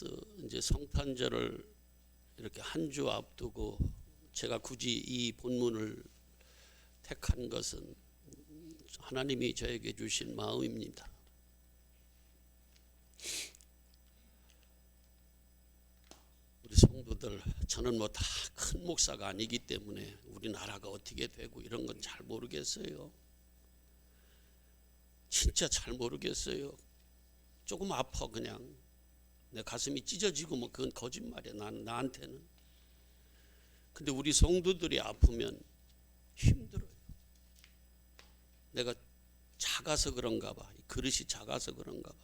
크리스마스 이제 성탄절을 이렇게 한 주 앞두고 제가 굳이 이 본문을 택한 것은 하나님이 저에게 주신 마음입니다. 우리 성도들, 저는 뭐 다 큰 목사가 아니기 때문에 우리나라가 어떻게 되고 이런 건 잘 모르겠어요. 진짜 잘 모르겠어요. 조금 아파. 그냥 내 가슴이 찢어지고 뭐 그건 거짓말이야. 나한테는. 근데 우리 성도들이 아프면 힘들어요. 내가 작아서 그런가 봐. 그릇이 작아서 그런가 봐.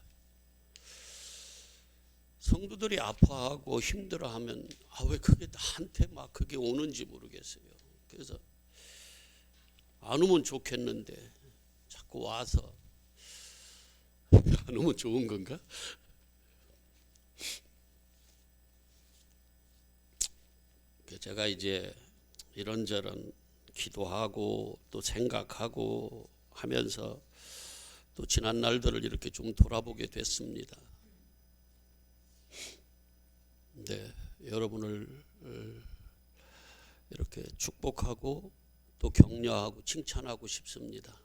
성도들이 아파하고 힘들어하면 왜 그게 나한테 막 그게 오는지 모르겠어요. 그래서 안 오면 좋겠는데 자꾸 와서 안 오면 좋은 건가? 제가 이제 이런저런 기도하고 또 생각하고 하면서 또 지난 날들을 이렇게 좀 돌아보게 됐습니다. 네, 여러분을 이렇게 축복하고 또 격려하고 칭찬하고 싶습니다.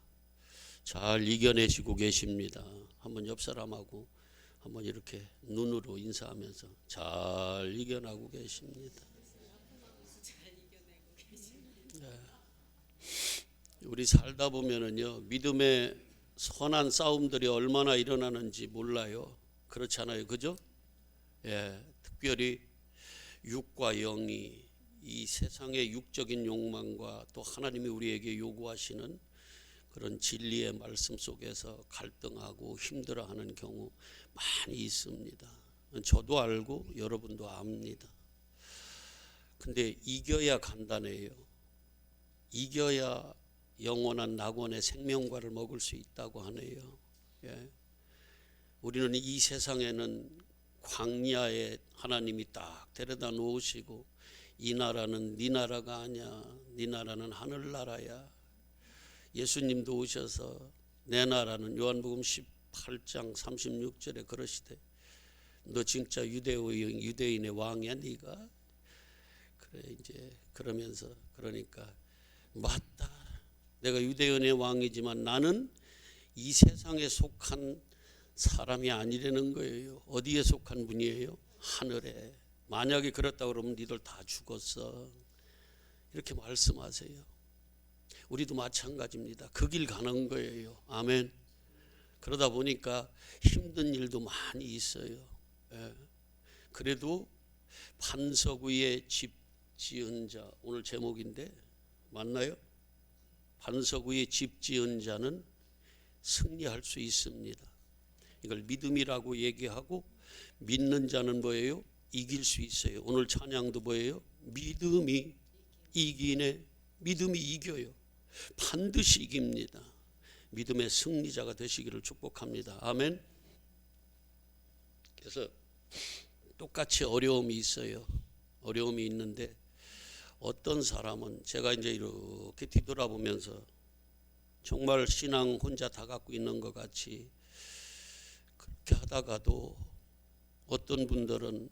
잘 이겨내시고 계십니다. 한번 옆 사람하고 한번 이렇게 눈으로 인사하면서 잘 이겨나고 계십니다. 네. 우리 살다 보면은요, 믿음의 선한 싸움들이 얼마나 일어나는지 몰라요. 그렇잖아요, 그죠? 예, 특별히 육과 영이 이 세상의 육적인 욕망과 또 하나님이 우리에게 요구하시는 그런 진리의 말씀 속에서 갈등하고 힘들어하는 경우 많이 있습니다. 저도 알고 여러분도 압니다. 근데 이겨야 간단해요. 이겨야 영원한 낙원의 생명과를 먹을 수 있다고 하네요. 예. 우리는 이 세상에는 광야에 하나님이 딱 데려다 놓으시고 이 나라는 네 나라가 아니야. 네 나라는 하늘나라야. 예수님도 오셔서 내 나라는 요한복음 18장 36절에 그러시되 너 진짜 유대인의 왕이야 네가? 그래 이제 그러면서 그러니까 맞다. 내가 유대인의 왕이지만 나는 이 세상에 속한 사람이 아니라는 거예요. 어디에 속한 분이에요? 하늘에. 만약에 그렇다 그러면 니들 다 죽었어. 이렇게 말씀하세요. 우리도 마찬가지입니다. 그 길 가는 거예요. 아멘. 그러다 보니까 힘든 일도 많이 있어요. 예. 그래도 반석 위에 집 지은 자, 오늘 제목인데 맞나요? 반석 위에 집 지은 자는 승리할 수 있습니다. 이걸 믿음이라고 얘기하고 믿는 자는 뭐예요? 이길 수 있어요. 오늘 찬양도 뭐예요? 믿음이 이기네. 믿음이 이겨요. 반드시 이깁니다. 믿음의 승리자가 되시기를 축복합니다. 아멘. 그래서 똑같이 어려움이 있어요. 어려움이 있는데 어떤 사람은 제가 이제 이렇게 뒤돌아보면서 정말 신앙 혼자 다 갖고 있는 것 같이 그렇게 하다가도 어떤 분들은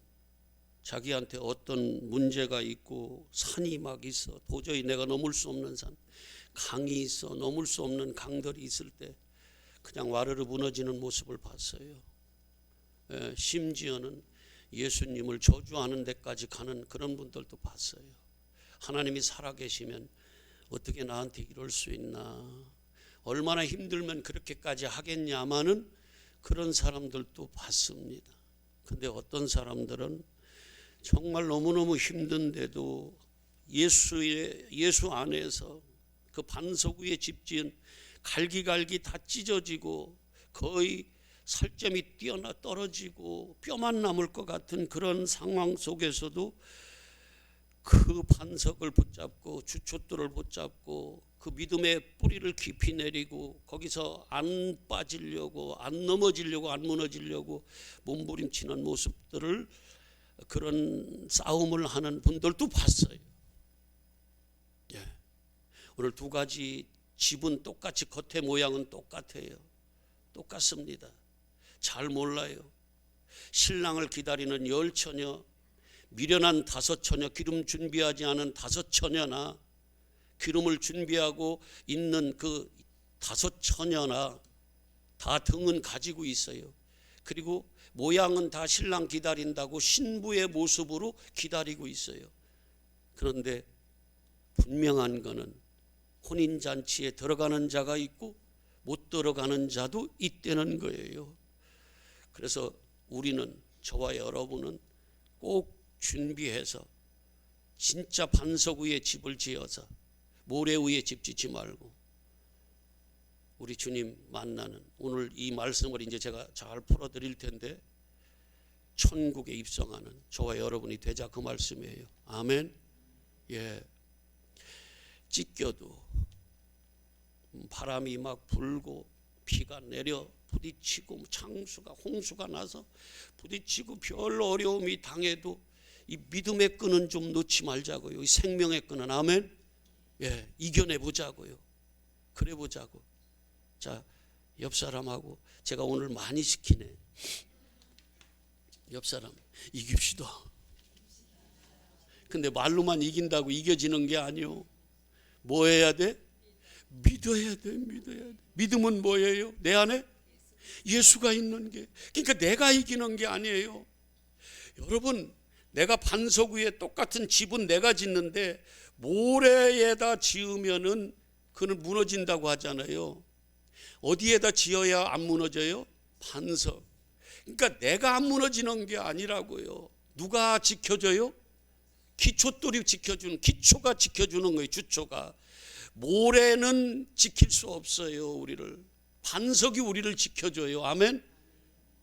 자기한테 어떤 문제가 있고 산이 막 있어. 도저히 내가 넘을 수 없는 산, 강이 있어. 넘을 수 없는 강들이 있을 때 그냥 와르르 무너지는 모습을 봤어요. 심지어는 예수님을 저주하는 데까지 가는 그런 분들도 봤어요. 하나님이 살아계시면 어떻게 나한테 이럴 수 있나. 얼마나 힘들면 그렇게까지 하겠냐마는 그런 사람들도 봤습니다. 근데 어떤 사람들은 정말 너무너무 힘든데도 예수 안에서 그 반석 위에 집 지은 갈기갈기 다 찢어지고 거의 살점이 뛰어나 떨어지고 뼈만 남을 것 같은 그런 상황 속에서도 그 반석을 붙잡고 주춧돌을 붙잡고 그 믿음의 뿌리를 깊이 내리고 거기서 안 빠지려고 안 넘어지려고 안 무너지려고 몸부림치는 모습들을 그런 싸움을 하는 분들도 봤어요. 예. 오늘 두 가지 집은 똑같이 겉의 모양은 똑같아요. 똑같습니다. 잘 몰라요. 신랑을 기다리는 10처녀, 미련한 5처녀, 기름 준비하지 않은 5처녀나 기름을 준비하고 있는 그 5처녀나 다 등은 가지고 있어요. 그리고 모양은 다 신랑 기다린다고 신부의 모습으로 기다리고 있어요. 그런데 분명한 거는 혼인잔치에 들어가는 자가 있고 못 들어가는 자도 있다는 거예요. 그래서 우리는, 저와 여러분은 꼭 준비해서 진짜 반석 위에 집을 지어서 모래 위에 집 짓지 말고 우리 주님 만나는, 오늘 이 말씀을 이제 제가 잘 풀어드릴 텐데, 천국에 입성하는 저와 여러분이 되자, 그 말씀이에요. 아멘. 예. 찢겨도 바람이 막 불고 비가 내려 부딪히고 창수가 홍수가 나서 부딪히고 별 어려움이 당해도 이 믿음의 끈은 좀 놓지 말자고요. 이 생명의 끈은. 아멘. 예, 이겨내 보자고요. 그래 보자고. 자, 옆 사람하고, 제가 오늘 많이 시키네. 옆 사람, 이깁시다. 근데 말로만 이긴다고 이겨지는 게 아니요. 뭐 해야 돼? 믿어야 돼. 믿어야 돼. 믿음은 뭐예요? 내 안에 예수가 있는 게. 그러니까 내가 이기는 게 아니에요. 여러분, 내가 반석 위에 똑같은 집은 내가 짓는데 모래에다 지으면은 그는 무너진다고 하잖아요. 어디에다 지어야 안 무너져요? 반석. 그러니까 내가 안 무너지는 게 아니라고요. 누가 지켜줘요? 기초돌이 지켜주는, 기초가 지켜주는 거예요. 주초가. 모래는 지킬 수 없어요. 우리를. 반석이 우리를 지켜줘요. 아멘.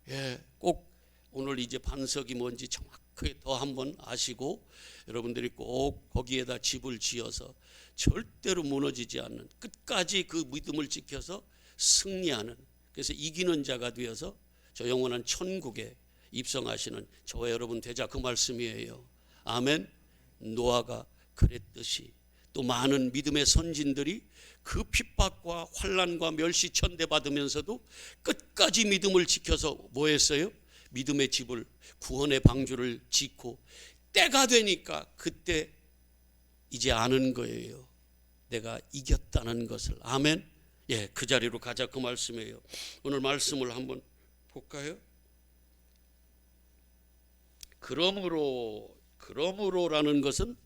예, 꼭 오늘 이제 반석이 뭔지 정확하게 더 한번 아시고, 여러분들이 꼭 거기에다 집을 지어서 절대로 무너지지 않는, 끝까지 그 믿음을 지켜서 승리하는, 그래서 이기는 자가 되어서 저 영원한 천국에 입성하시는 저와 여러분 되자, 그 말씀이에요. 아멘. 노아가 그랬듯이 또 많은 믿음의 선진들이 그 핍박과 환난과 멸시 천대받으면서도 끝까지 믿음을 지켜서 뭐 했어요? 믿음의 집을, 구원의 방주를 짓고 때가 되니까 그때 이제 아는 거예요. 내가 이겼다는 것을. 아멘. 예, 그 자리로 가자, 그 말씀이에요. 오늘 말씀을 한번 볼까요? 그러므로라는 것은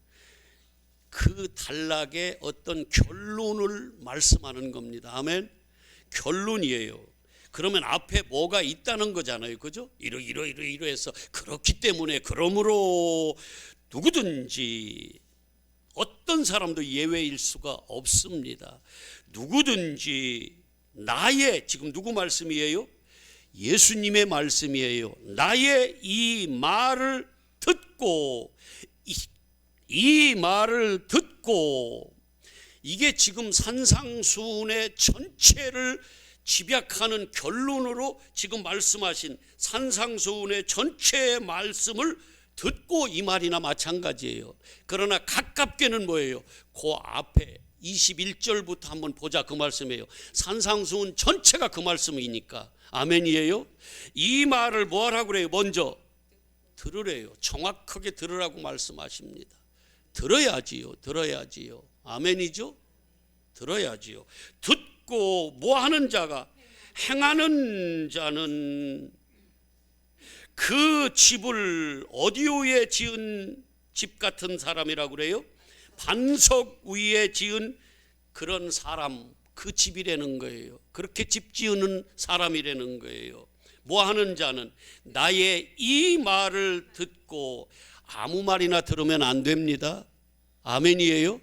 그 단락의 어떤 결론을 말씀하는 겁니다. 아멘. 결론이에요. 그러면 앞에 뭐가 있다는 거잖아요. 그죠? 이러해서 그렇기 때문에, 그러므로 누구든지, 어떤 사람도 예외일 수가 없습니다. 누구든지 나의, 지금 누구 말씀이에요? 예수님의 말씀이에요. 나의 이 말을 듣고, 이 말을 듣고, 이게 지금 산상수훈의 전체를 집약하는 결론으로 지금 말씀하신 산상수훈의 전체의 말씀을 듣고, 이 말이나 마찬가지예요. 그러나 가깝게는 뭐예요? 그 앞에 21절부터 한번 보자, 그 말씀이에요. 산상수훈 전체가 그 말씀이니까. 아멘이에요. 이 말을 뭐 하라고 그래요? 먼저 들으래요. 정확하게 들으라고 말씀하십니다. 들어야지요. 아멘이죠? 들어야지요. 듣고 뭐 하는 자가, 행하는 자는 그 집을 어디 위에 지은 집 같은 사람이라고 그래요? 반석 위에 지은 그런 사람, 그 집이라는 거예요. 그렇게 집 지으는 사람이라는 거예요. 뭐 하는 자는 나의 이 말을 듣고, 아무 말이나 들으면 안 됩니다. 아멘이에요.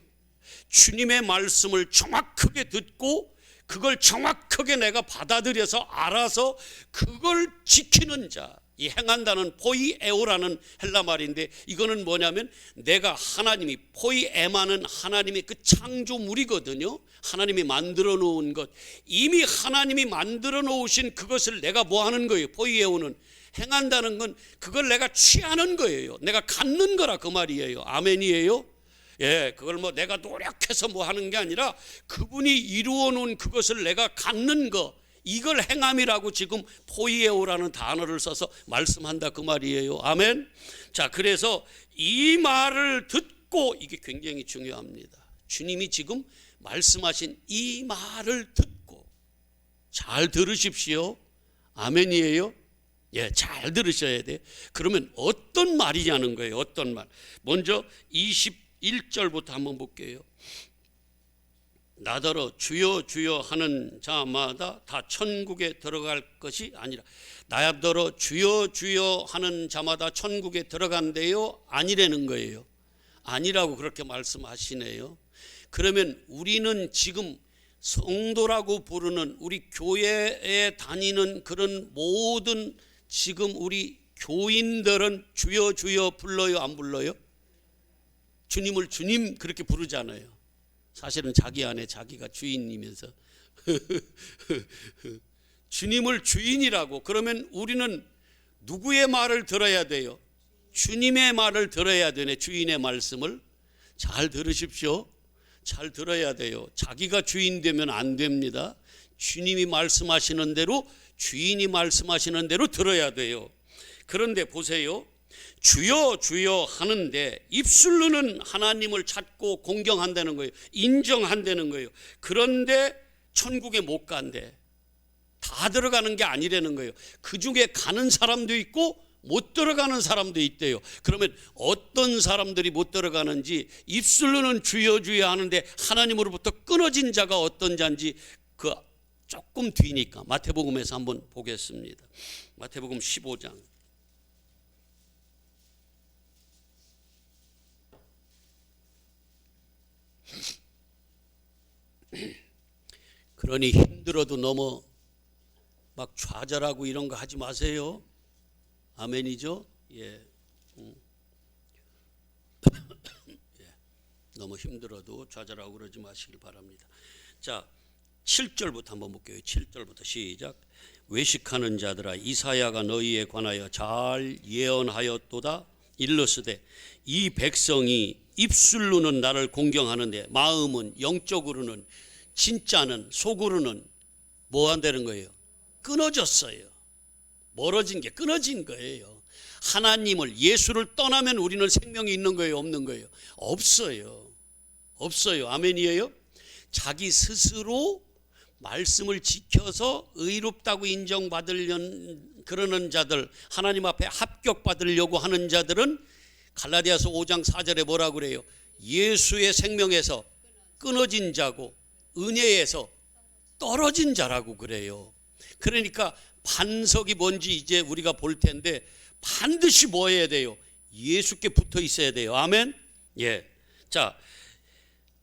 주님의 말씀을 정확하게 듣고 그걸 정확하게 내가 받아들여서 알아서 그걸 지키는 자, 이 행한다는 포이에오라는 헬라 말인데, 이거는 뭐냐면 내가 하나님이, 포이에마는 하나님의 그 창조물이거든요. 하나님이 만들어 놓은 것, 이미 하나님이 만들어 놓으신 그것을 내가 뭐 하는 거예요? 포이에오는 행한다는 건 그걸 내가 취하는 거예요. 내가 갖는 거라, 그 말이에요. 아멘이에요. 예, 그걸 뭐 내가 노력해서 뭐 하는 게 아니라 그분이 이루어 놓은 그것을 내가 갖는 거, 이걸 행함이라고 지금 포이에오라는 단어를 써서 말씀한다 그 말이에요. 아멘. 자, 그래서 이 말을 듣고, 이게 굉장히 중요합니다. 주님이 지금 말씀하신 이 말을 듣고, 잘 들으십시오. 아멘이에요. 예, 잘 들으셔야 돼. 그러면 어떤 말이냐는 거예요. 어떤 말. 먼저 21절부터 한번 볼게요. 나더러 주여 주여 하는 자마다 다 천국에 들어갈 것이 아니라, 나더러 주여 주여 하는 자마다 천국에 들어간대요? 아니라는 거예요. 아니라고 그렇게 말씀하시네요. 그러면 우리는 지금 성도라고 부르는, 우리 교회에 다니는 그런 모든 지금 우리 교인들은 주여 주여 불러요, 안 불러요? 주님을 주님 그렇게 부르잖아요. 사실은 자기 안에 자기가 주인이면서 주님을 주인이라고. 그러면 우리는 누구의 말을 들어야 돼요? 주님의 말을 들어야 되네. 주인의 말씀을 잘 들으십시오. 잘 들어야 돼요. 자기가 주인 되면 안 됩니다. 주님이 말씀하시는 대로, 주인이 말씀하시는 대로 들어야 돼요. 그런데 보세요. 주여 주여 하는데 입술로는 하나님을 찾고 공경한다는 거예요. 인정한다는 거예요. 그런데 천국에 못 간대. 다 들어가는 게 아니라는 거예요. 그 중에 가는 사람도 있고 못 들어가는 사람도 있대요. 그러면 어떤 사람들이 못 들어가는지, 입술로는 주여 주여 하는데 하나님으로부터 끊어진 자가 어떤 자인지 그 조금 뒤니까 마태복음에서 한번 보겠습니다. 마태복음 15장. 그러니 힘들어도 너무 막 좌절하고 이런 거 하지 마세요. 아멘이죠? 예. 예. 너무 힘들어도 좌절하고 그러지 마시길 바랍니다. 자, 7절부터 한번 볼게요. 7절부터 시작. 외식하는 자들아, 이사야가 너희에 관하여 잘 예언하였도다. 일러스되 이 백성이 입술로는 나를 공경하는데 마음은, 영적으로는, 진짜는, 속으로는 뭐 한다는 거예요? 끊어졌어요. 멀어진 게 끊어진 거예요. 하나님을, 예수를 떠나면 우리는 생명이 있는 거예요, 없는 거예요? 없어요. 없어요. 아멘이에요? 자기 스스로 말씀을 지켜서 의롭다고 인정받으려는 그러는 자들, 하나님 앞에 합격받으려고 하는 자들은 갈라디아서 5장 4절에 뭐라고 그래요? 예수의 생명에서 끊어진 자고 은혜에서 떨어진 자라고 그래요. 그러니까 반석이 뭔지 이제 우리가 볼 텐데, 반드시 뭐 해야 돼요? 예수께 붙어 있어야 돼요. 아멘. 예. 자,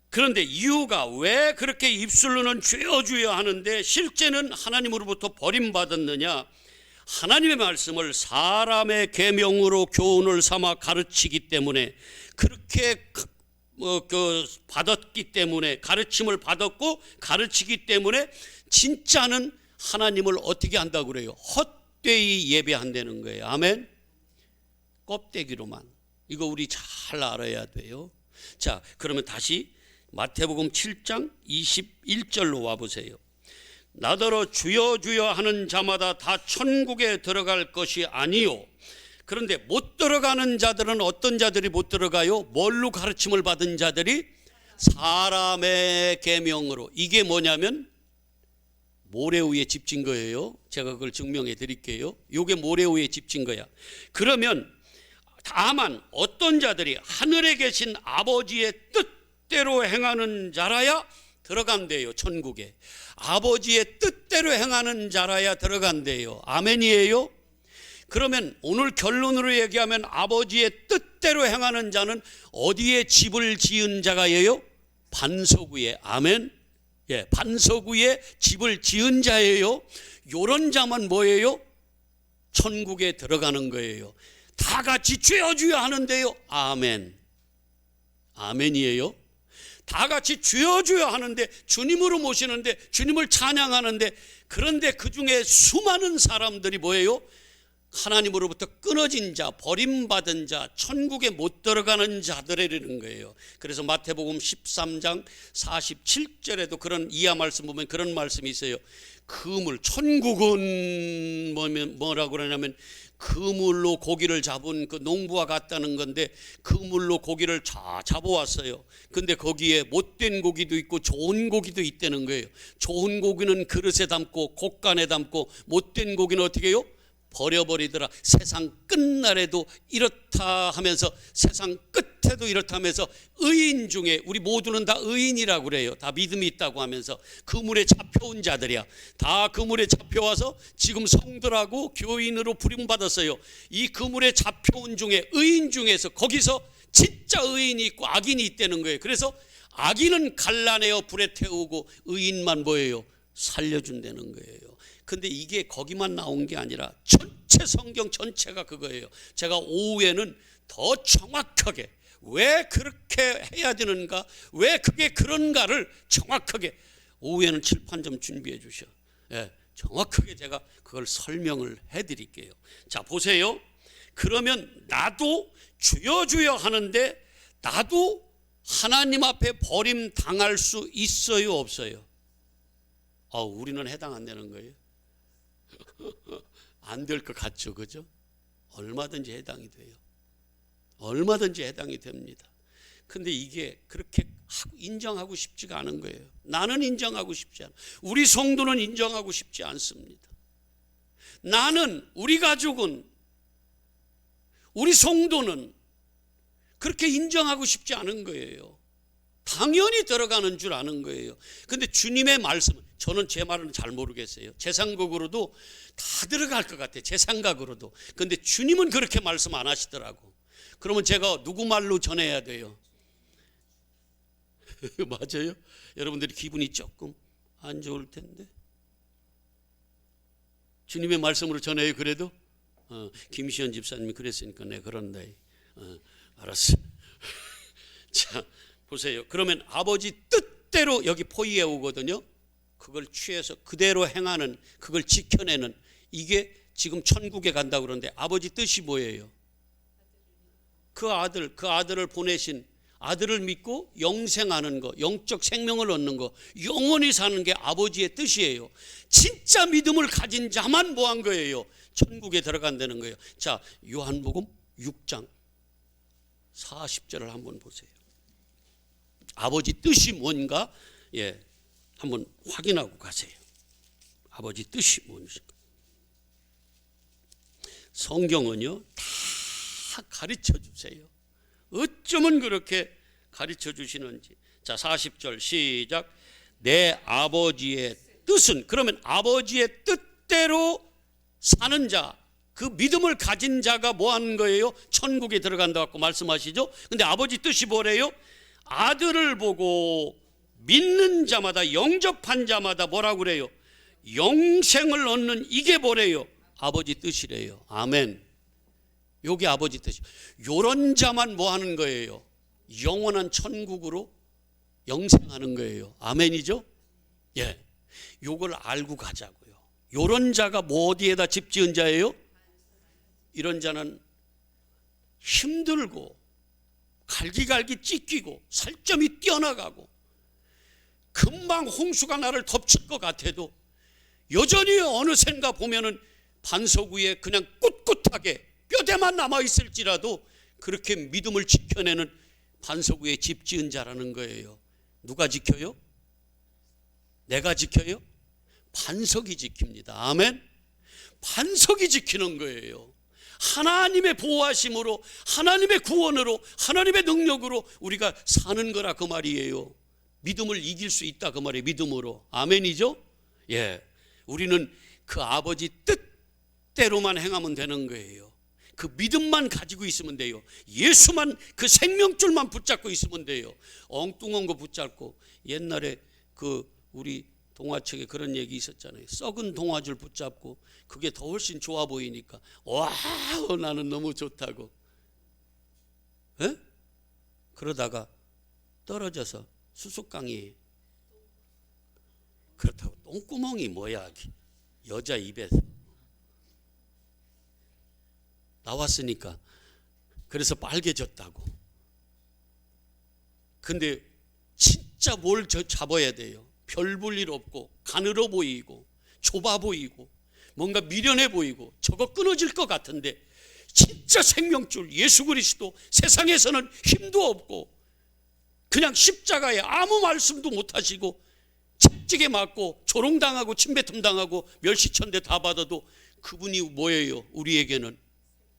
그런데 이유가 왜 그렇게 입술로는 주여 주여 하는데 실제는 하나님으로부터 버림받았느냐? 하나님의 말씀을 사람의 계명으로 교훈을 삼아 가르치기 때문에, 그렇게 받았기 때문에, 가르침을 받았고 가르치기 때문에 진짜는 하나님을 어떻게 한다고 그래요? 헛되이 예배한다는 거예요. 아멘. 껍데기로만. 이거 우리 잘 알아야 돼요. 자, 그러면 다시 마태복음 7장 21절로 와보세요. 나더러 주여 주여 하는 자마다 다 천국에 들어갈 것이 아니요. 그런데 못 들어가는 자들은 어떤 자들이 못 들어가요? 뭘로 가르침을 받은 자들이? 사람의 계명으로. 이게 뭐냐면 모래 위에 집진 거예요. 제가 그걸 증명해 드릴게요. 이게 모래 위에 집진 거야. 그러면 다만 어떤 자들이 하늘에 계신 아버지의 뜻대로 행하는 자라야 들어간대요. 천국에. 아버지의 뜻대로 행하는 자라야 들어간대요. 아멘이에요? 그러면 오늘 결론으로 얘기하면 아버지의 뜻대로 행하는 자는 어디에 집을 지은 자가예요? 반석 위에. 아멘. 예, 반석 위에 집을 지은 자예요. 요런 자만 뭐예요? 천국에 들어가는 거예요. 다 같이 주여 주여 하는데요. 아멘. 아멘이에요. 다 같이 주여 주여 하는데, 주님으로 모시는데, 주님을 찬양하는데, 그런데 그 중에 수많은 사람들이 뭐예요? 하나님으로부터 끊어진 자, 버림받은 자, 천국에 못 들어가는 자들이라는 거예요. 그래서 마태복음 13장 47절에도 그런 이하 말씀 보면 그런 말씀이 있어요. 그물, 천국은 뭐라고 그러냐면 그물로 고기를 잡은 그 농부와 같다는 건데, 그물로 고기를 잡아왔어요. 근데 거기에 못된 고기도 있고 좋은 고기도 있다는 거예요. 좋은 고기는 그릇에 담고 곡간에 담고, 못된 고기는 어떻게 해요? 버려버리더라. 세상 끝날에도 이렇다 하면서, 세상 끝에도 이렇다 하면서, 의인 중에, 우리 모두는 다 의인이라고 그래요. 다 믿음이 있다고 하면서 그물에 잡혀온 자들이야. 다 그물에 잡혀와서 지금 성들하고 교인으로 부름받았어요. 이 그물에 잡혀온 중에, 의인 중에서, 거기서 진짜 의인이 있고 악인이 있다는 거예요. 그래서 악인은 갈라내어 불에 태우고 의인만 뭐예요? 살려준다는 거예요. 근데 이게 거기만 나온 게 아니라 전체 성경 전체가 그거예요. 제가 오후에는 더 정확하게 왜 그렇게 해야 되는가, 왜 그게 그런가를 정확하게, 오후에는 칠판 좀 준비해 주셔. 예, 정확하게 제가 그걸 설명을 해 드릴게요. 자, 보세요. 그러면 나도 주여 주여 하는데 나도 하나님 앞에 버림당할 수 있어요, 없어요? 우리는 해당 안 되는 거예요. 안 될 것 같죠, 그죠? 얼마든지 해당이 돼요. 얼마든지 해당이 됩니다. 근데 이게 그렇게 인정하고 싶지가 않은 거예요. 나는 인정하고 싶지 않아. 우리 성도는 인정하고 싶지 않습니다. 나는, 우리 가족은, 우리 성도는 그렇게 인정하고 싶지 않은 거예요. 당연히 들어가는 줄 아는 거예요. 근데 주님의 말씀은, 저는 제 말은 잘 모르겠어요. 제 생각으로도 다 들어갈 것 같아요. 제 생각으로도. 근데 주님은 그렇게 말씀 안 하시더라고. 그러면 제가 누구 말로 전해야 돼요? 맞아요? 여러분들이 기분이 조금 안 좋을 텐데. 주님의 말씀으로 전해요, 그래도? 김시현 집사님이 그랬으니까 내가 그런다. 알았어. 자, 보세요. 그러면 아버지 뜻대로 여기 포위해 오거든요. 그걸 취해서 그대로 행하는, 그걸 지켜내는, 이게 지금 천국에 간다고 그러는데, 아버지 뜻이 뭐예요? 그 아들을 보내신 아들을 믿고 영생하는 거, 영적 생명을 얻는 거, 영원히 사는 게 아버지의 뜻이에요. 진짜 믿음을 가진 자만 뭐 한 거예요? 천국에 들어간다는 거예요. 자, 요한복음 6장 40절을 한번 보세요. 아버지 뜻이 뭔가, 예, 한번 확인하고 가세요. 아버지 뜻이 뭔지. 성경은요, 다 가르쳐 주세요. 어쩌면 그렇게 가르쳐 주시는지. 자, 40절 시작. 내 아버지의 뜻은, 그러면 아버지의 뜻대로 사는 자, 그 믿음을 가진 자가 뭐 하는 거예요? 천국에 들어간다고 말씀하시죠. 근데 아버지 뜻이 뭐래요? 아들을 보고 믿는 자마다, 영접한 자마다 뭐라고 그래요? 영생을 얻는, 이게 뭐래요? 아버지 뜻이래요. 아멘. 요게 아버지 뜻이에요. 요런 자만 뭐 하는 거예요? 영원한 천국으로 영생하는 거예요. 아멘이죠? 예. 요걸 알고 가자고요. 요런 자가 뭐 어디에다 집 지은 자예요? 이런 자는 힘들고 갈기갈기 찢기고 살점이 뛰어나가고 금방 홍수가 나를 덮칠 것 같아도 여전히 어느샌가 보면은 반석 위에 그냥 꿋꿋하게 뼈대만 남아있을지라도 그렇게 믿음을 지켜내는 반석 위에 집 지은 자라는 거예요. 누가 지켜요? 내가 지켜요? 반석이 지킵니다. 아멘. 반석이 지키는 거예요. 하나님의 보호하심으로, 하나님의 구원으로, 하나님의 능력으로 우리가 사는 거라 그 말이에요. 믿음을 이길 수 있다 그 말이에요. 믿음으로. 아멘이죠? 예. 우리는 그 아버지 뜻대로만 행하면 되는 거예요. 그 믿음만 가지고 있으면 돼요. 예수만, 그 생명줄만 붙잡고 있으면 돼요. 엉뚱한 거 붙잡고, 옛날에 그 우리 동화책에 그런 얘기 있었잖아요. 썩은 동화줄 붙잡고 그게 더 훨씬 좋아 보이니까 와우 나는 너무 좋다고. 에? 그러다가 떨어져서 수수깡이, 그렇다고 똥구멍이 뭐야, 여자 입에서. 나왔으니까. 그래서 빨개졌다고. 근데 진짜 뭘 잡아야 돼요. 별 볼 일 없고 가늘어 보이고 좁아 보이고 뭔가 미련해 보이고 저거 끊어질 것 같은데 진짜 생명줄 예수 그리스도, 세상에서는 힘도 없고 그냥 십자가에 아무 말씀도 못하시고 채찍에 맞고 조롱당하고 침뱉음 당하고 멸시천대 다 받아도 그분이 뭐예요? 우리에게는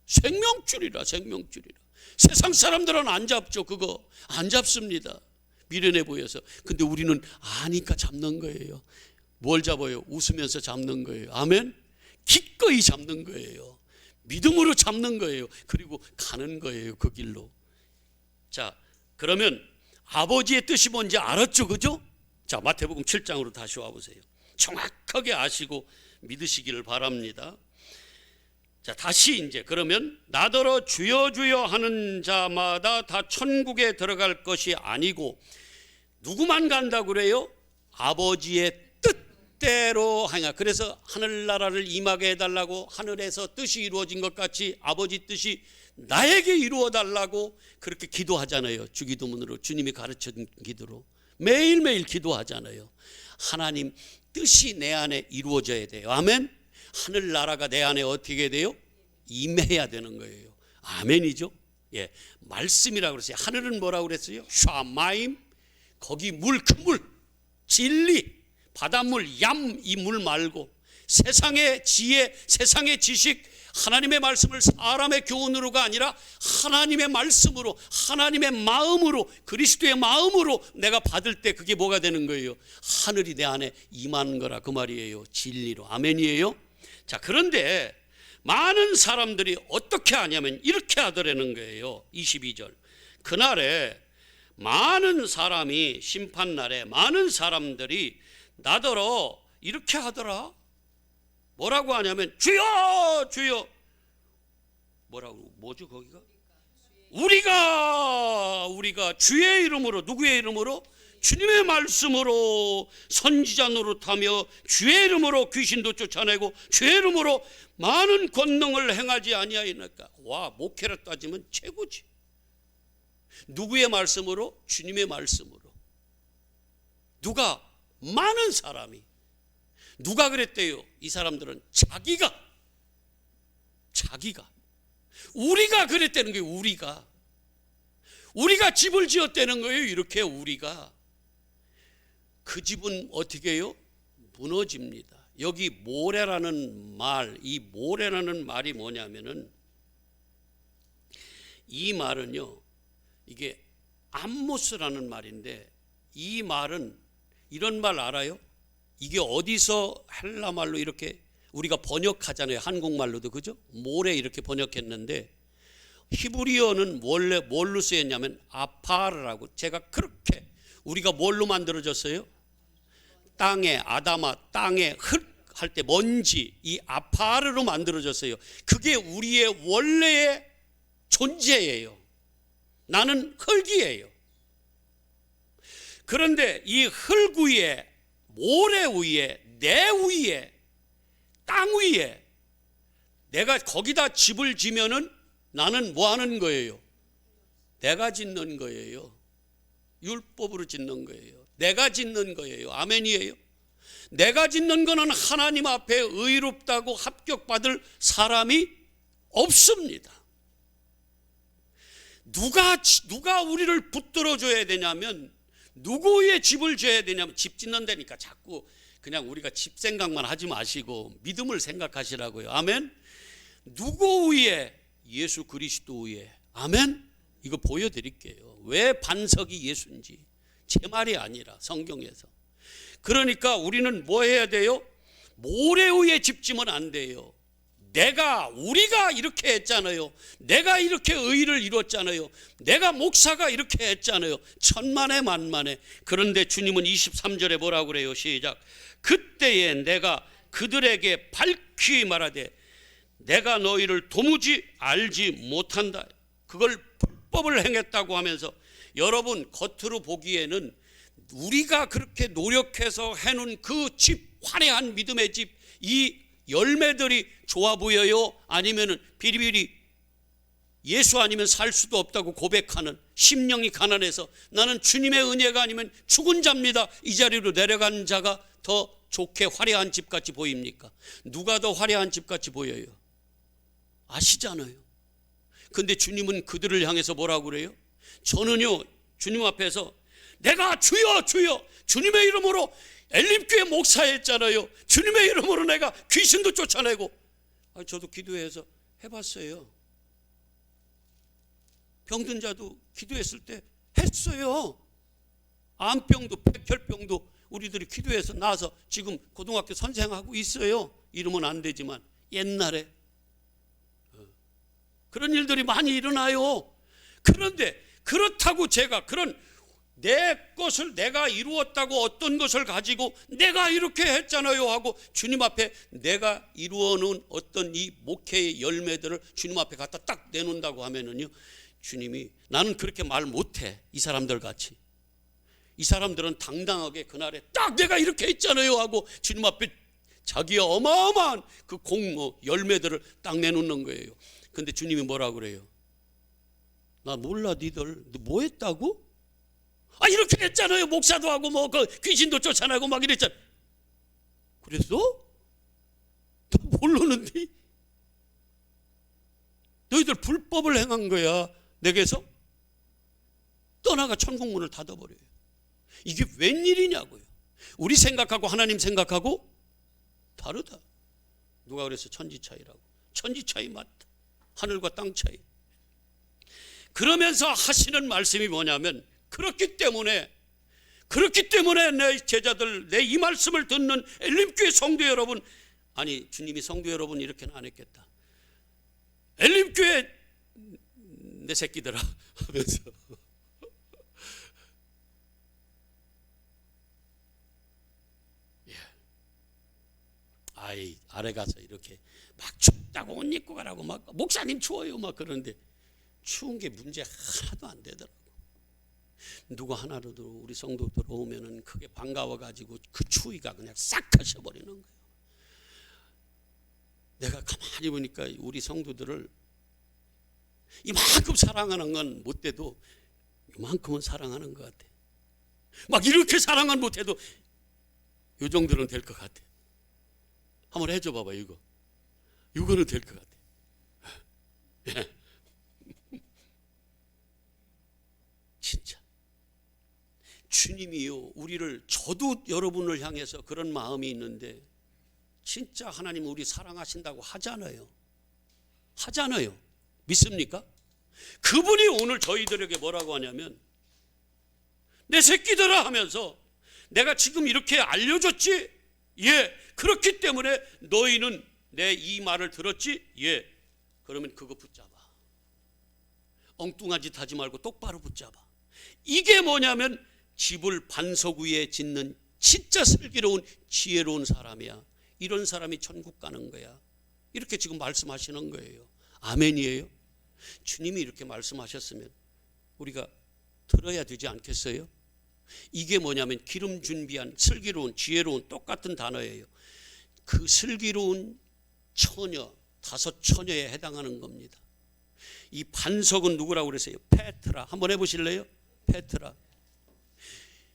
생명줄이라. 생명줄이라. 세상 사람들은 안 잡죠. 그거 안 잡습니다. 미련해 보여서. 근데 우리는 아니까 잡는 거예요. 뭘 잡아요? 웃으면서 잡는 거예요. 아멘. 기꺼이 잡는 거예요. 믿음으로 잡는 거예요. 그리고 가는 거예요. 그 길로. 자, 그러면 아버지의 뜻이 뭔지 알았죠? 그죠? 자, 마태복음 7장으로 다시 와보세요. 정확하게 아시고 믿으시기를 바랍니다. 자, 다시 이제 그러면 나더러 주여 주여 하는 자마다 다 천국에 들어갈 것이 아니고 누구만 간다고 그래요? 아버지의 뜻대로 하냐. 그래서 하늘나라를 임하게 해달라고, 하늘에서 뜻이 이루어진 것 같이 아버지 뜻이 나에게 이루어 달라고 그렇게 기도하잖아요. 주기도문으로, 주님이 가르쳐준 기도로 매일매일 기도하잖아요. 하나님 뜻이 내 안에 이루어져야 돼요. 아멘. 하늘나라가 내 안에 어떻게 돼요? 임해야 되는 거예요. 아멘이죠. 예, 말씀이라고 그랬어요. 하늘은 뭐라고 그랬어요? 샤마임. 거기 물, 큰 물, 진리, 바닷물, 얌, 이 물 말고 세상의 지혜, 세상의 지식, 하나님의 말씀을 사람의 교훈으로가 아니라 하나님의 말씀으로, 하나님의 마음으로, 그리스도의 마음으로 내가 받을 때 그게 뭐가 되는 거예요? 하늘이 내 안에 임하는 거라 그 말이에요. 진리로. 아멘이에요. 자, 그런데 많은 사람들이 어떻게 하냐면 이렇게 하더라는 거예요. 22절. 그날에 많은 사람이, 심판날에 많은 사람들이 나더러 이렇게 하더라. 뭐라고 하냐면 주여 주여. 뭐라고, 뭐죠 거기가? 우리가 주의 이름으로, 누구의 이름으로? 주님의 말씀으로 선지자 노릇하며 주의 이름으로 귀신도 쫓아내고 주의 이름으로 많은 권능을 행하지 아니하였나이까. 와, 목회라 따지면 최고지. 누구의 말씀으로? 주님의 말씀으로. 누가? 많은 사람이. 누가 그랬대요? 이 사람들은 자기가 우리가 그랬다는 거예요. 우리가 집을 지었다는 거예요. 이렇게 우리가. 그 집은 어떻게 해요? 무너집니다. 여기 모래라는 말, 이 모래라는 말이 뭐냐면은, 이 말은요, 이게 암모스라는 말인데, 이 말은 이런 말 알아요? 이게 어디서 헬라 말로 이렇게 우리가 번역하잖아요. 한국말로도. 그죠? 모래 이렇게 번역했는데, 히브리어는 원래 뭘로 쓰였냐면 아파르라고. 제가 그렇게, 우리가 뭘로 만들어졌어요? 땅에, 아담아, 땅에 흙 할 때 먼지, 이 아파르로 만들어졌어요. 그게 우리의 원래의 존재예요. 나는 흙이에요. 그런데 이 흙 위에, 모래 위에, 내 위에, 땅 위에 내가 거기다 집을 지면은 나는 뭐 하는 거예요? 내가 짓는 거예요. 율법으로 짓는 거예요. 내가 짓는 거예요. 아멘이에요. 내가 짓는 거는 하나님 앞에 의롭다고 합격받을 사람이 없습니다. 누가 우리를 붙들어 줘야 되냐면, 누구의 집을 지어야 되냐면, 집 짓는다니까 자꾸 그냥 우리가 집 생각만 하지 마시고 믿음을 생각하시라고요. 아멘. 누구 위에? 예수 그리스도 위에. 아멘. 이거 보여드릴게요. 왜 반석이 예수인지. 제 말이 아니라 성경에서. 그러니까 우리는 뭐 해야 돼요? 모래 위에 집 지면 안 돼요. 우리가 이렇게 했잖아요. 내가 이렇게 의를 이뤘잖아요. 내가 목사가 이렇게 했잖아요. 천만에 만만에. 그런데 주님은 23절에 뭐라고 그래요? 시작. 그때에 내가 그들에게 밝히 말하되 내가 너희를 도무지 알지 못한다. 그걸 불법을 행했다고 하면서, 여러분 겉으로 보기에는 우리가 그렇게 노력해서 해놓은 그 집, 화려한 믿음의 집, 이 열매들이 좋아 보여요? 아니면은 비리비리 예수 아니면 살 수도 없다고 고백하는, 심령이 가난해서 나는 주님의 은혜가 아니면 죽은 자입니다, 이 자리로 내려간 자가 더 좋게 화려한 집같이 보입니까? 누가 더 화려한 집같이 보여요? 아시잖아요. 근데 주님은 그들을 향해서 뭐라고 그래요? 저는요, 주님 앞에서 내가 주여 주여 주님의 이름으로 엘림교회 목사했잖아요. 주님의 이름으로 내가 귀신도 쫓아내고. 저도 기도해서 해봤어요. 병든 자도 기도했을 때 했어요. 암병도 백혈병도 우리들이 기도해서 나와서 지금 고등학교 선생하고 있어요. 이러면 안 되지만 옛날에 그런 일들이 많이 일어나요. 그런데 그렇다고 제가 그런 내 것을 내가 이루었다고 어떤 것을 가지고 내가 이렇게 했잖아요 하고 주님 앞에 내가 이루어놓은 어떤 이 목회의 열매들을 주님 앞에 갖다 딱 내놓는다고 하면은요, 주님이 나는 그렇게 말 못해. 이 사람들 같이. 이 사람들은 당당하게 그날에 딱 내가 이렇게 했잖아요 하고 주님 앞에 자기의 어마어마한 그 공모 열매들을 딱 내놓는 거예요. 근데 주님이 뭐라 그래요? 나 몰라. 니들 뭐 했다고? 이렇게 했잖아요. 목사도 하고 뭐 그 귀신도 쫓아내고 막 이랬잖아. 그랬어? 나 모르는데. 너희들 불법을 행한 거야. 내게서 떠나가 천국문을 닫아버려요. 이게 웬일이냐고요. 우리 생각하고 하나님 생각하고 다르다. 누가 그래서 천지 차이라고. 천지 차이 맞다. 하늘과 땅 차이. 그러면서 하시는 말씀이 뭐냐면, 그렇기 때문에 내 제자들, 내 이 말씀을 듣는 엘림교회 성도 여러분, 아니 주님이 성도 여러분 이렇게는 안 했겠다. 엘림교회 내 새끼들아 하면서 아래 가서 이렇게 막 춥다고 옷 입고 가라고 막 목사님 추워요 막 그러는데 추운 게 문제 하나도 안 되더라고. 누가 하나라도 우리 성도들 오면은 그게 반가워가지고 그 추위가 그냥 싹 가셔버리는 거예요. 내가 가만히 보니까 우리 성도들을 이만큼 사랑하는 건 못돼도 이만큼은 사랑하는 것 같아. 막 이렇게 사랑은 못해도 이 정도는 될 것 같아. 한번 해줘 봐봐. 이거는 될 것 같아. 진짜 주님이요, 우리를, 저도 여러분을 향해서 그런 마음이 있는데 진짜 하나님 우리 사랑하신다고 하잖아요. 믿습니까? 그분이 오늘 저희들에게 뭐라고 하냐면, 내 새끼들아 하면서 내가 지금 이렇게 알려줬지? 예. 그렇기 때문에 너희는 내 이 말을 들었지? 예. 그러면 그거 붙잡아. 엉뚱한 짓 하지 말고 똑바로 붙잡아. 이게 뭐냐면 집을 반석 위에 짓는 진짜 슬기로운 지혜로운 사람이야. 이런 사람이 천국 가는 거야. 이렇게 지금 말씀하시는 거예요. 아멘이에요. 주님이 이렇게 말씀하셨으면 우리가 들어야 되지 않겠어요? 이게 뭐냐면 기름 준비한 슬기로운 지혜로운 똑같은 단어예요. 그 슬기로운 처녀, 5처녀에 해당하는 겁니다. 이 반석은 누구라고 그랬어요? 페트라. 한번 해보실래요? 페트라.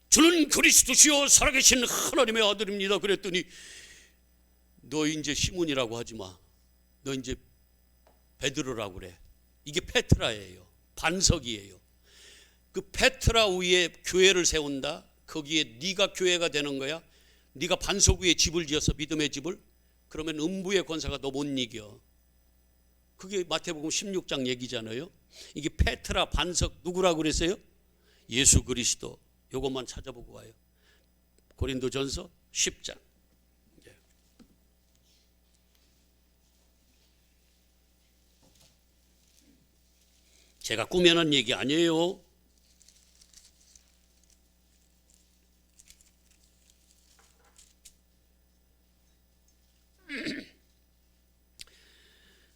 주는 그리스도시요 살아계신 하나님의 아들입니다. 그랬더니 너 이제 시몬이라고 하지 마. 너 이제 베드로라고 그래. 이게 페트라예요. 반석이에요. 그 페트라 위에 교회를 세운다. 거기에 네가 교회가 되는 거야. 네가 반석 위에 집을 지어서 믿음의 집을, 그러면 음부의 권사가 너 못 이겨. 그게 마태복음 16장 얘기잖아요. 이게 페트라 반석 누구라고 그랬어요? 예수 그리스도. 요것만 찾아보고 와요. 고린도전서 10장. 제가 꾸며낸 얘기 아니에요.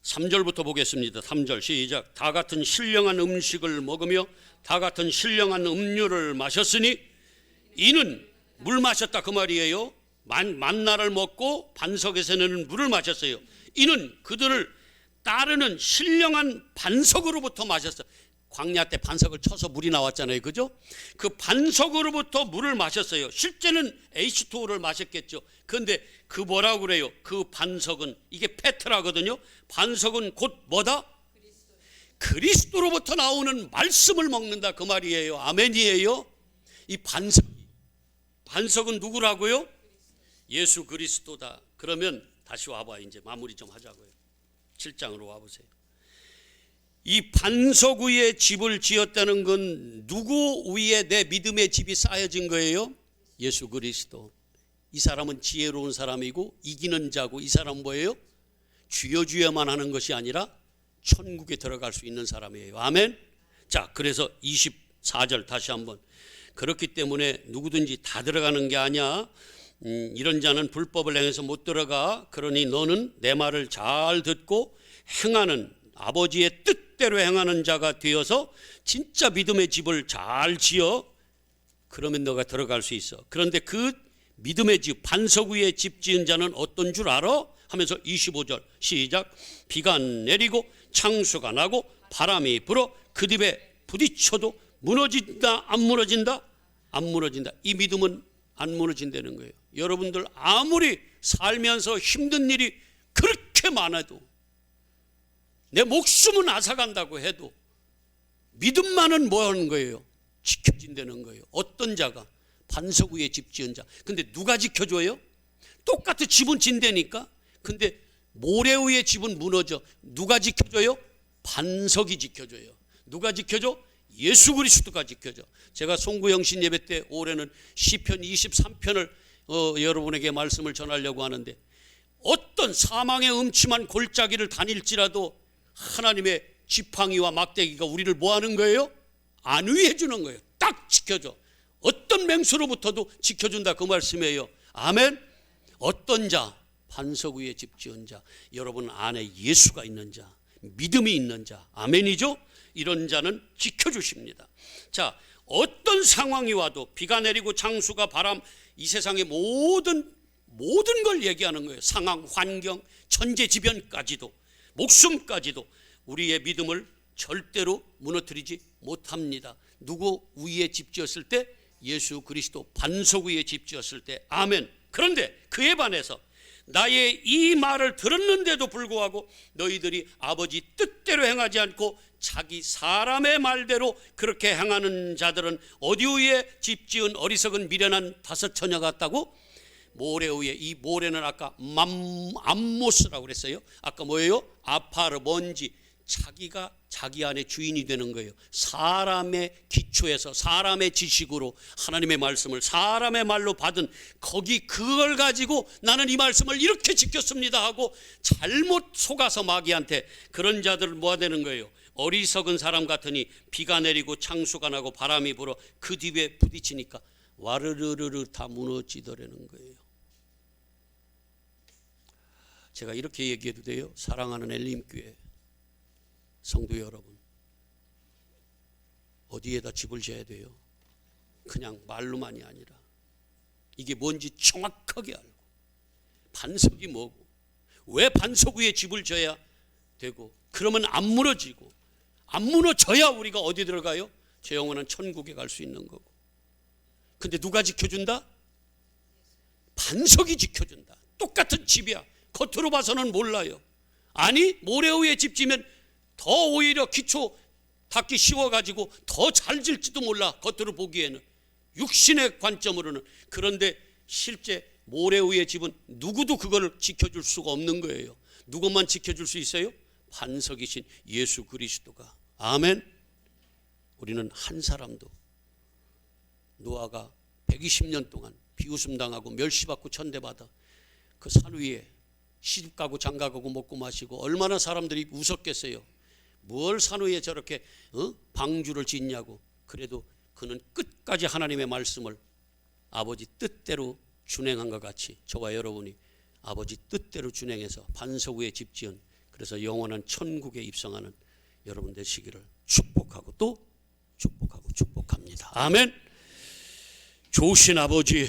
(3절부터) 보겠습니다. 3절 시작. 다 같은 신령한 음식을 먹으며 다 같은 신령한 음료를 마셨으니, 이는 물 마셨다 그 말이에요. 만나를 먹고 반석에서 내는 물을 마셨어요. 이는 그들을 따르는 신령한 반석으로부터 마셨어요. 광야 때 반석을 쳐서 물이 나왔잖아요, 그죠? 그 반석으로부터 물을 마셨어요. 실제는 H2O를 마셨겠죠. 그런데 그 뭐라고 그래요? 그 반석은, 이게 페트라거든요. 반석은 곧 뭐다? 그리스도로부터 나오는 말씀을 먹는다, 그 말이에요. 아멘이에요. 이 반석은 누구라고요? 예수 그리스도다. 그러면 다시 와봐. 이제 마무리 좀 하자고요. 7장으로 와보세요. 이 반석 위에 집을 지었다는 건 누구 위에 내 믿음의 집이 쌓여진 거예요? 예수 그리스도. 이 사람은 지혜로운 사람이고 이기는 자고, 이 사람은 뭐예요? 주여 주여만 하는 것이 아니라 천국에 들어갈 수 있는 사람이에요. 아멘. 자, 그래서 24절 다시 한번. 그렇기 때문에 누구든지 다 들어가는 게 아니야. 이런 자는 불법을 행해서 못 들어가. 그러니 너는 내 말을 잘 듣고 행하는, 아버지의 뜻대로 행하는 자가 되어서 진짜 믿음의 집을 잘 지어. 그러면 너가 들어갈 수 있어. 그런데 그 믿음의 집, 반석 위에 집 지은 자는 어떤 줄 알아? 하면서 25절 시작. 비가 내리고 창수가 나고 바람이 불어 그 집에 부딪혀도 무너진다, 안 무너진다? 안 무너진다. 이 믿음은 안 무너진다는 거예요. 여러분들 아무리 살면서 힘든 일이 그렇게 많아도, 내 목숨은 앗아간다고 해도 믿음만은 뭐 하는 거예요? 지켜진다는 거예요. 어떤 자가? 반석 위에 집 지은 자. 근데 누가 지켜줘요? 똑같이 집은 진다니까. 근데 모래 위에 집은 무너져. 누가 지켜줘요? 반석이 지켜줘요. 누가 지켜줘? 예수 그리스도가 지켜줘. 제가 송구영신 예배 때 올해는 시편 23편을 여러분에게 말씀을 전하려고 하는데, 어떤 사망의 음침한 골짜기를 다닐지라도 하나님의 지팡이와 막대기가 우리를 뭐 하는 거예요? 안위해 주는 거예요. 딱 지켜줘. 어떤 맹수로부터도 지켜준다, 그 말씀이에요. 아멘. 어떤 자? 반석 위에 집 지은 자. 여러분 안에 예수가 있는 자, 믿음이 있는 자. 아멘이죠? 이런 자는 지켜주십니다. 자, 어떤 상황이 와도, 비가 내리고 창수가, 바람, 이 세상의 모든 걸 얘기하는 거예요. 상황, 환경, 천재지변까지도, 목숨까지도 우리의 믿음을 절대로 무너뜨리지 못합니다. 누구 위에 집 지었을 때? 예수 그리스도 반석 위에 집 지었을 때. 아멘. 그런데 그에 반해서 나의 이 말을 들었는데도 불구하고 너희들이 아버지 뜻대로 행하지 않고 자기 사람의 말대로 그렇게 행하는 자들은 어디 위에 집 지은 어리석은 미련한 다섯 처녀 같다고? 모래 위에. 이 모래는 아까 암모스라고 그랬어요. 아까 뭐예요? 아파르, 먼지. 자기가 자기 안에 주인이 되는 거예요. 사람의 기초에서, 사람의 지식으로 하나님의 말씀을 사람의 말로 받은, 거기 그걸 가지고 나는 이 말씀을 이렇게 지켰습니다 하고 잘못 속아서 마귀한테, 그런 자들을 뭐가 되는 거예요? 어리석은 사람 같으니 비가 내리고 창수가 나고 바람이 불어 그 뒤에 부딪히니까 와르르르르 다 무너지더라는 거예요. 제가 이렇게 얘기해도 돼요? 사랑하는 엘림교회 성도 여러분, 어디에다 집을 지어야 돼요? 그냥 말로만이 아니라 이게 뭔지 정확하게 알고, 반석이 뭐고, 왜 반석 위에 집을 지어야 되고, 그러면 안 무너지고, 안 무너져야 우리가 어디 들어가요? 저 영원한 천국에 갈 수 있는 거고. 근데 누가 지켜준다? 반석이 지켜준다. 똑같은 집이야. 겉으로 봐서는 몰라요. 아니, 모래 위에 집 지면 더 오히려 기초 닦기 쉬워가지고 더 잘 질지도 몰라, 겉으로 보기에는, 육신의 관점으로는. 그런데 실제 모래 위의 집은 누구도 그걸 지켜줄 수가 없는 거예요. 누구만 지켜줄 수 있어요? 반석이신 예수 그리스도가. 아멘. 우리는 한 사람도, 노아가 120년 동안 비웃음 당하고 멸시받고 천대받아 그 산 위에 시집가고 장가가고 먹고 마시고 얼마나 사람들이 웃었겠어요. 뭘 산 위에 저렇게 방주를 짓냐고. 그래도 그는 끝까지 하나님의 말씀을 아버지 뜻대로 준행한 것 같이 저와 여러분이 아버지 뜻대로 준행해서 반석 위에 집 지은, 그래서 영원한 천국에 입성하는 여러분 되시기를 축복하고 또 축복합니다. 아멘. 좋으신 아버지,